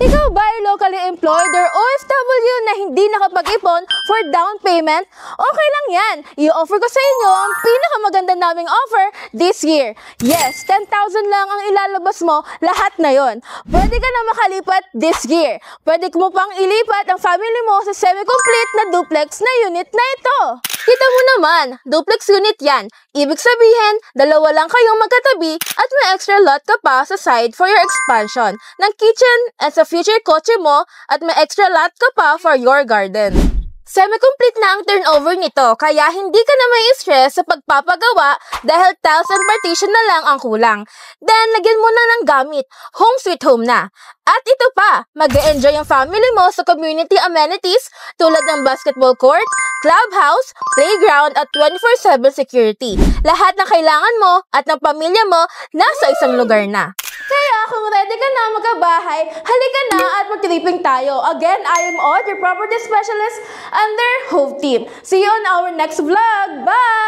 Ikaw ba ay locally employed or OFW na hindi nakapag-ipon for down payment? Okay lang yan. I-offer ko sa inyo ang pinakamaganda naming offer this year. Yes, 10,000 lang ang ilalabas mo lahat na yon. Pwede ka na makalipat this year. Pwede mo pang ilipat ang family mo sa semi-complete na duplex na unit na ito. Kita mo naman, duplex unit yan. Ibig sabihin, dalawa lang kayong magkatabi at may extra lot ka pa sa side for your expansion ng kitchen at sa future kotse mo at may extra lot ka pa for your garden. Semi-complete na ang turnover nito kaya hindi ka na may stress sa pagpapagawa dahil tiles and partition na lang ang kulang. Then, lagyan mo na ng gamit. Home sweet home na. At ito pa, mag-e-enjoy ang family mo sa community amenities tulad ng basketball court, clubhouse, playground at 24/7 security. Lahat ng kailangan mo at ng pamilya mo nasa isang lugar na. Kaya kung ready ka na magkabahay, halika na at mag-tripping tayo. Again, I am Aud, your property specialist under Hove Team. See you on our next vlog. Bye!